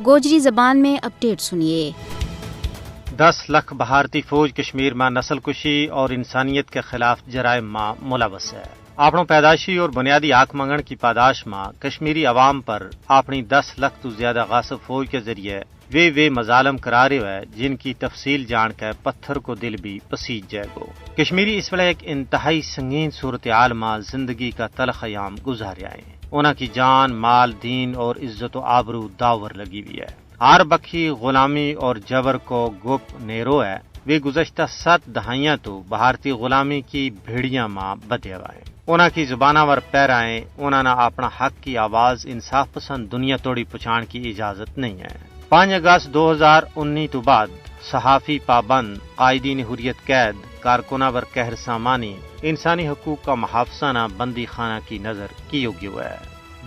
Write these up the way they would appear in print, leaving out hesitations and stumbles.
گوجری زبان میں اپڈیٹ سنیے۔ 10 لاکھ بھارتی فوج کشمیر میں نسل کشی اور انسانیت کے خلاف جرائم میں ملوث ہے۔ اپنوں پیدائشی اور بنیادی حق منگن کی پاداش میں کشمیری عوام پر اپنی 10 لاکھ تو زیادہ غاصب فوج کے ذریعے وہ مظالم کرارے ہوئے جن کی تفصیل جان کے پتھر کو دل بھی پسیج جائے گو۔ کشمیری اس وقت ایک انتہائی سنگین صورتحال میں زندگی کا تلخ ایام گزارے آئے ہیں۔ انہاں کی جان، مال، دین اور عزت و آبرو داور لگی ہوئی ہے۔ ہر بکھی غلامی اور جبر کو گپ نیرو ہے۔ وہ گزشتہ 7 دہائیاں تو بھارتی غلامی کی بھیڑیاں ماں بدے ہوئے ہیں۔ انہاں کی زبانہ ور پیرائیں، انہاں نے اپنا حق کی آواز انصاف پسند دنیا توڑی پہنچان کی اجازت نہیں ہے۔ 5 اگست 2019 تو بعد صحافی پابند، قائدین حریت قید، کارکنہ ور قہر سامانی، انسانی حقوق کا محافظہ نہ بندی خانہ کی نظر کی ہوگی ہوا ہے۔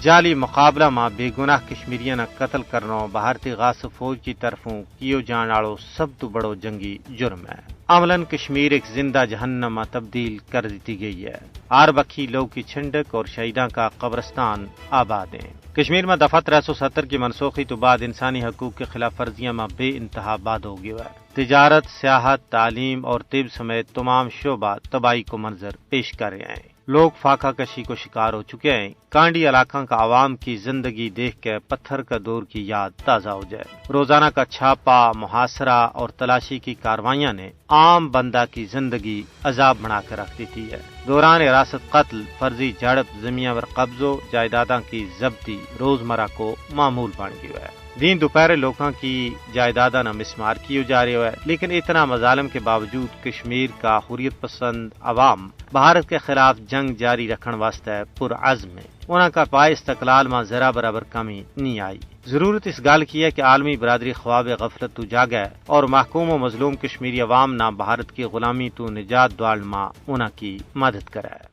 جعلی مقابلہ میں بے گناہ کشمیریاں نہ قتل کرنا بھارتی غاصب فوج کی طرفوں کیو جان والو سب تو بڑو جنگی جرم ہے۔ عملاً کشمیر ایک زندہ جہنم میں تبدیل کر دی گئی ہے۔ ہر بکھی لوگ کی چھنڈک اور شہیداں کا قبرستان آباد ہیں۔ کشمیر میں دفعہ 370 کی منسوخی تو بعد انسانی حقوق کے خلاف ورزیاں میں بے انتہا باد ہو گیا ہے۔ تجارت، سیاحت، تعلیم اور طب سمیت تمام شعبہ تباہی کو منظر پیش کر رہے ہیں۔ لوگ فاقہ کشی کو شکار ہو چکے ہیں۔ کانڈی علاقہ کا عوام کی زندگی دیکھ کے پتھر کا دور کی یاد تازہ ہو جائے۔ روزانہ کا چھاپا، محاصرہ اور تلاشی کی کاروائیاں نے عام بندہ کی زندگی عذاب بنا کر رکھ دی تھی ہے۔ دوران حراست قتل، فرضی جھڑپ، زمین ور قبضوں، جائیداداں کی ضبطی روزمرہ کو معمول بن گیا ہے۔ دین دوپہر لوگوں کی جائیداداں نہ مسمار کیے جا رہے ہے، لیکن اتنا مظالم کے باوجود کشمیر کا حریت پسند عوام بھارت کے خلاف جنگ جاری رکھن واسطے پرعزم ہے۔ انہاں کا پائے استقلال میں ذرا برابر کمی نہیں آئی۔ ضرورت اس گال کی ہے کہ عالمی برادری خواب غفلت تو جاگے اور محکوم و مظلوم کشمیری عوام نہ بھارت کی غلامی تو نجات دوال ماں انہاں کی مدد کرے۔